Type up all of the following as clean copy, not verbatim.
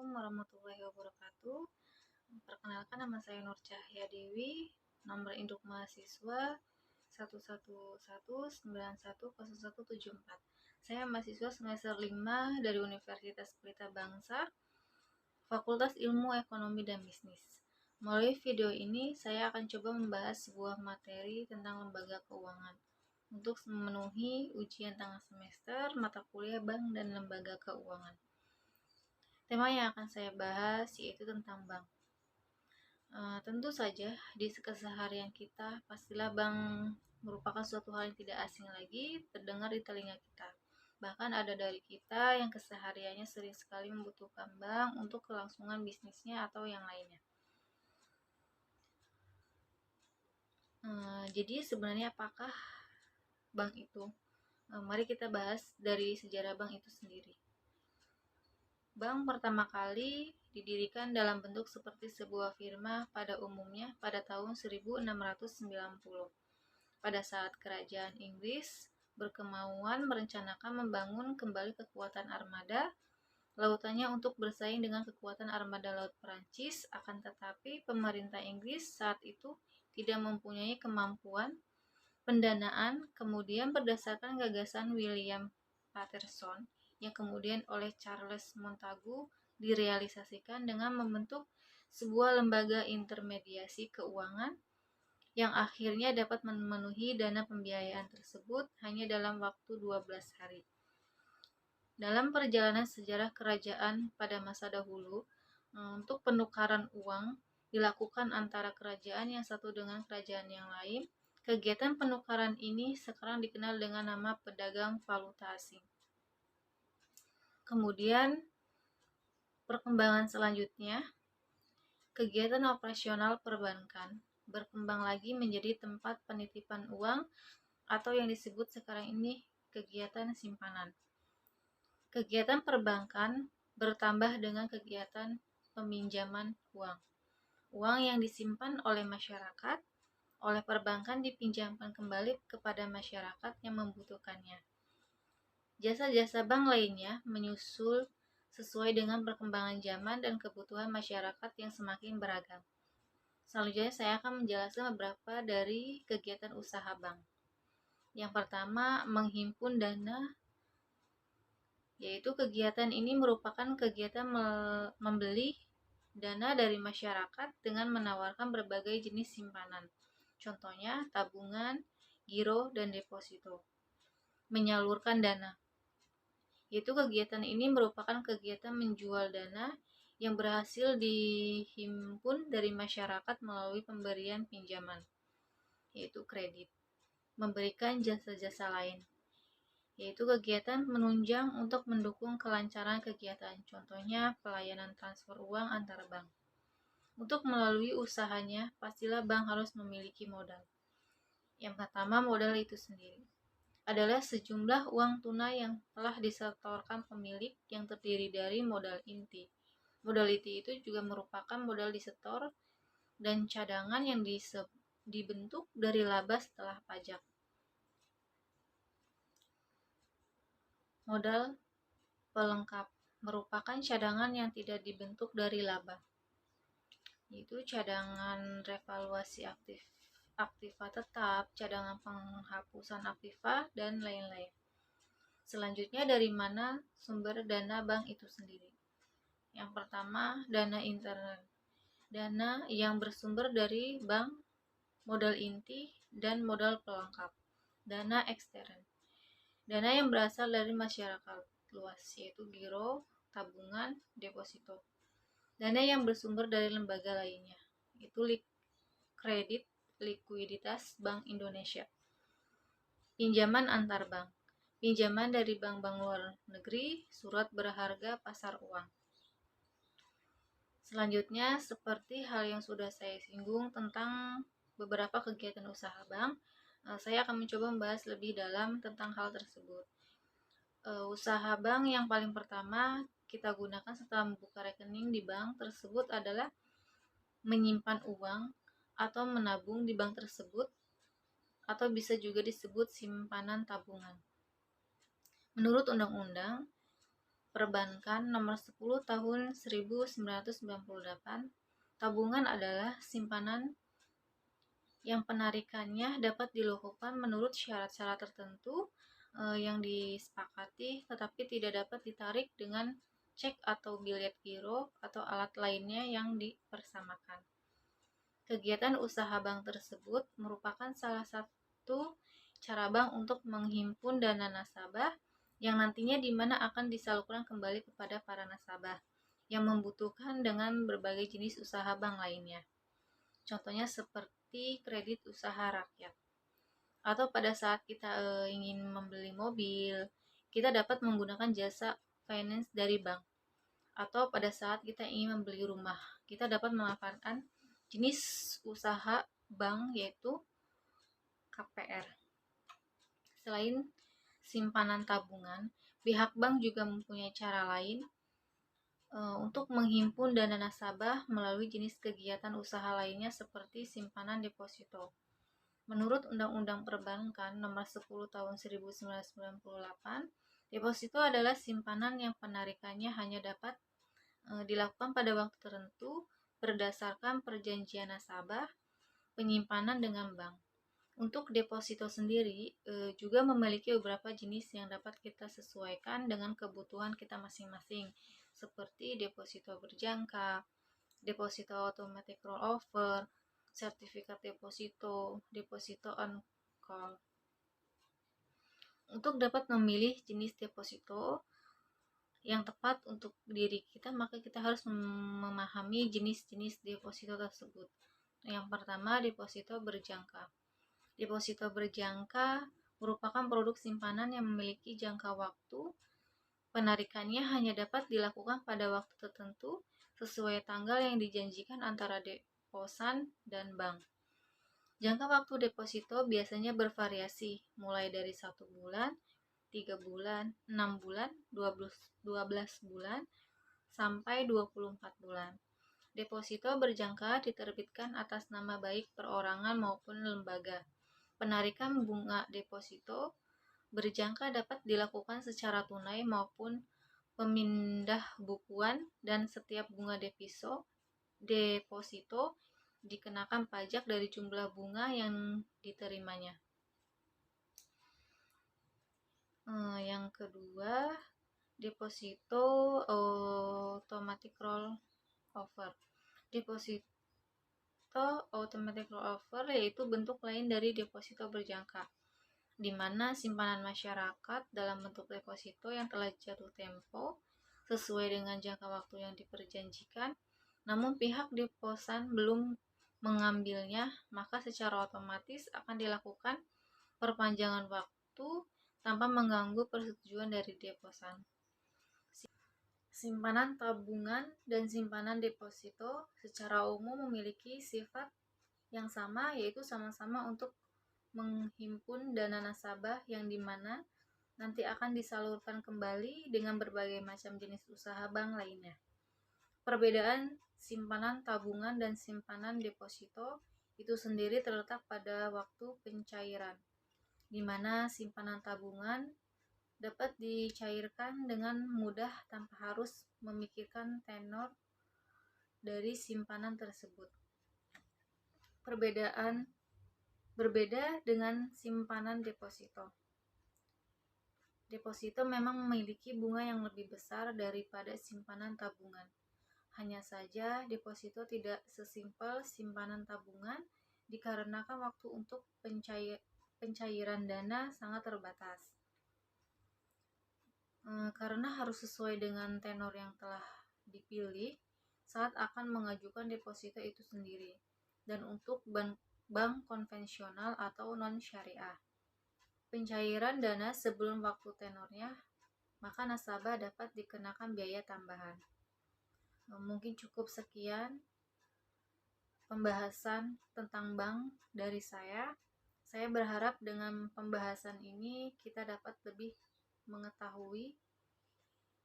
Assalamualaikum warahmatullahi wabarakatuh. Perkenalkan, nama saya Nur Cahya Dewi, nomor induk mahasiswa 111910104. Saya mahasiswa semester 5 dari Universitas Pelita Bangsa, Fakultas Ilmu Ekonomi dan Bisnis. Melalui video ini, saya akan coba membahas sebuah materi tentang lembaga keuangan untuk memenuhi ujian tengah semester mata kuliah bank dan lembaga keuangan. Tema yang akan saya bahas yaitu tentang bank. Tentu saja di keseharian kita pastilah bank merupakan suatu hal yang tidak asing lagi terdengar di telinga kita. Bahkan ada dari kita yang kesehariannya sering sekali membutuhkan bank untuk kelangsungan bisnisnya atau yang lainnya. Jadi sebenarnya apakah bank itu? Mari kita bahas dari sejarah bank itu sendiri. Bank pertama kali didirikan dalam bentuk seperti sebuah firma pada umumnya pada tahun 1690. Pada saat kerajaan Inggris berkemauan merencanakan membangun kembali kekuatan armada lautannya untuk bersaing dengan kekuatan armada laut Perancis, akan tetapi pemerintah Inggris saat itu tidak mempunyai kemampuan pendanaan. Kemudian berdasarkan gagasan William Paterson yang kemudian oleh Charles Montagu direalisasikan dengan membentuk sebuah lembaga intermediasi keuangan yang akhirnya dapat memenuhi dana pembiayaan tersebut hanya dalam waktu 12 hari. Dalam perjalanan sejarah kerajaan pada masa dahulu, untuk penukaran uang dilakukan antara kerajaan yang satu dengan kerajaan yang lain. Kegiatan penukaran ini sekarang dikenal dengan nama pedagang valuta asing. Kemudian perkembangan selanjutnya, kegiatan operasional perbankan berkembang lagi menjadi tempat penitipan uang atau yang disebut sekarang ini kegiatan simpanan. Kegiatan perbankan bertambah dengan kegiatan peminjaman uang. Uang yang disimpan oleh masyarakat oleh perbankan dipinjamkan kembali kepada masyarakat yang membutuhkannya. Jasa-jasa bank lainnya menyusul sesuai dengan perkembangan zaman dan kebutuhan masyarakat yang semakin beragam. Selanjutnya saya akan menjelaskan beberapa dari kegiatan usaha bank. Yang pertama, menghimpun dana, yaitu kegiatan ini merupakan kegiatan membeli dana dari masyarakat dengan menawarkan berbagai jenis simpanan. Contohnya tabungan, giro, dan deposito. Menyalurkan dana, yaitu kegiatan ini merupakan kegiatan menjual dana yang berhasil dihimpun dari masyarakat melalui pemberian pinjaman, yaitu kredit. Memberikan jasa-jasa lain, yaitu kegiatan menunjang untuk mendukung kelancaran kegiatan, contohnya pelayanan transfer uang antar bank. Untuk melalui usahanya, pastilah bank harus memiliki modal. Yang pertama, modal itu sendiri adalah sejumlah uang tunai yang telah disetorkan pemilik yang terdiri dari modal inti. Modal inti itu juga merupakan modal disetor dan cadangan yang dibentuk dari laba setelah pajak. Modal pelengkap merupakan cadangan yang tidak dibentuk dari laba, yaitu cadangan revaluasi aktiva tetap, cadangan penghapusan aktiva, dan lain-lain. Selanjutnya, dari mana sumber dana bank itu sendiri? Yang pertama, dana internal. Dana yang bersumber dari bank, modal inti, dan modal pelengkap. Dana ekstern. Dana yang berasal dari masyarakat luas, yaitu giro, tabungan, deposito. Dana yang bersumber dari lembaga lainnya, yaitu kredit likuiditas Bank Indonesia. Pinjaman antar bank. Pinjaman dari bank-bank luar negeri, surat berharga, pasar uang. Selanjutnya, seperti hal yang sudah saya singgung tentang beberapa kegiatan usaha bank, saya akan mencoba membahas lebih dalam tentang hal tersebut. Usaha bank yang paling pertama kita gunakan setelah membuka rekening di bank tersebut adalah menyimpan uang atau menabung di bank tersebut, atau bisa juga disebut simpanan tabungan. Menurut undang-undang, Perbankan Nomor 10 Tahun 1998, tabungan adalah simpanan yang penarikannya dapat dilakukan menurut syarat-syarat tertentu yang disepakati, tetapi tidak dapat ditarik dengan cek atau bilet giro atau alat lainnya yang dipersamakan. Kegiatan usaha bank tersebut merupakan salah satu cara bank untuk menghimpun dana nasabah yang nantinya di mana akan disalurkan kembali kepada para nasabah yang membutuhkan dengan berbagai jenis usaha bank lainnya. Contohnya seperti kredit usaha rakyat. Atau pada saat kita ingin membeli mobil, kita dapat menggunakan jasa finance dari bank. Atau pada saat kita ingin membeli rumah, kita dapat memanfaatkan jenis usaha bank yaitu KPR. Selain simpanan tabungan, pihak bank juga mempunyai cara lain untuk menghimpun dana nasabah melalui jenis kegiatan usaha lainnya seperti simpanan deposito. Menurut Undang-Undang Perbankan Nomor 10 Tahun 1998, deposito adalah simpanan yang penarikannya hanya dapat dilakukan pada waktu tertentu berdasarkan perjanjian nasabah penyimpanan dengan bank. Untuk deposito sendiri juga memiliki beberapa jenis yang dapat kita sesuaikan dengan kebutuhan kita masing-masing, seperti deposito berjangka, deposito automatic rollover, sertifikat deposito, deposito on call. Untuk dapat memilih jenis deposito yang tepat untuk diri kita, maka kita harus memahami jenis-jenis deposito tersebut. Yang pertama, deposito berjangka. Deposito berjangka merupakan produk simpanan yang memiliki jangka waktu. Penarikannya hanya dapat dilakukan pada waktu tertentu sesuai tanggal yang dijanjikan antara deposan dan bank. Jangka waktu deposito biasanya bervariasi, mulai dari 1 bulan, 3 bulan, 6 bulan, 12 bulan, sampai 24 bulan. Deposito berjangka diterbitkan atas nama baik perorangan maupun lembaga. Penarikan bunga deposito berjangka dapat dilakukan secara tunai maupun pemindah bukuan, dan setiap bunga deposito dikenakan pajak dari jumlah bunga yang diterimanya. Yang kedua, deposito automatic rollover. Deposito automatic rollover yaitu bentuk lain dari deposito berjangka, di mana simpanan masyarakat dalam bentuk deposito yang telah jatuh tempo sesuai dengan jangka waktu yang diperjanjikan, namun pihak deposan belum mengambilnya, maka secara otomatis akan dilakukan perpanjangan waktu tanpa mengganggu persetujuan dari deposan. Simpanan tabungan dan simpanan deposito secara umum memiliki sifat yang sama, yaitu sama-sama untuk menghimpun dana nasabah yang dimana nanti akan disalurkan kembali dengan berbagai macam jenis usaha bank lainnya. Perbedaan simpanan tabungan dan simpanan deposito itu sendiri terletak pada waktu pencairan, di mana simpanan tabungan dapat dicairkan dengan mudah tanpa harus memikirkan tenor dari simpanan tersebut. Berbeda dengan simpanan deposito. Deposito memang memiliki bunga yang lebih besar daripada simpanan tabungan. Hanya saja deposito tidak sesimpel simpanan tabungan dikarenakan waktu untuk pencairan dana sangat terbatas. Karena harus sesuai dengan tenor yang telah dipilih saat akan mengajukan deposito itu sendiri, dan untuk bank konvensional atau non-syariah, pencairan dana sebelum waktu tenornya, maka nasabah dapat dikenakan biaya tambahan. Mungkin cukup sekian pembahasan tentang bank dari saya. Saya berharap dengan pembahasan ini kita dapat lebih mengetahui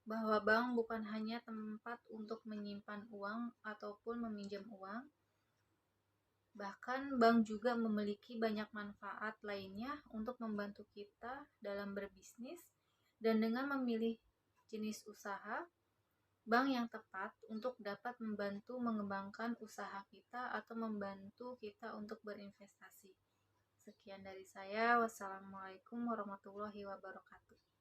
bahwa bank bukan hanya tempat untuk menyimpan uang ataupun meminjam uang. Bahkan bank juga memiliki banyak manfaat lainnya untuk membantu kita dalam berbisnis, dan dengan memilih jenis usaha bank yang tepat untuk dapat membantu mengembangkan usaha kita atau membantu kita untuk berinvestasi. Sekian dari saya. Wassalamualaikum warahmatullahi wabarakatuh.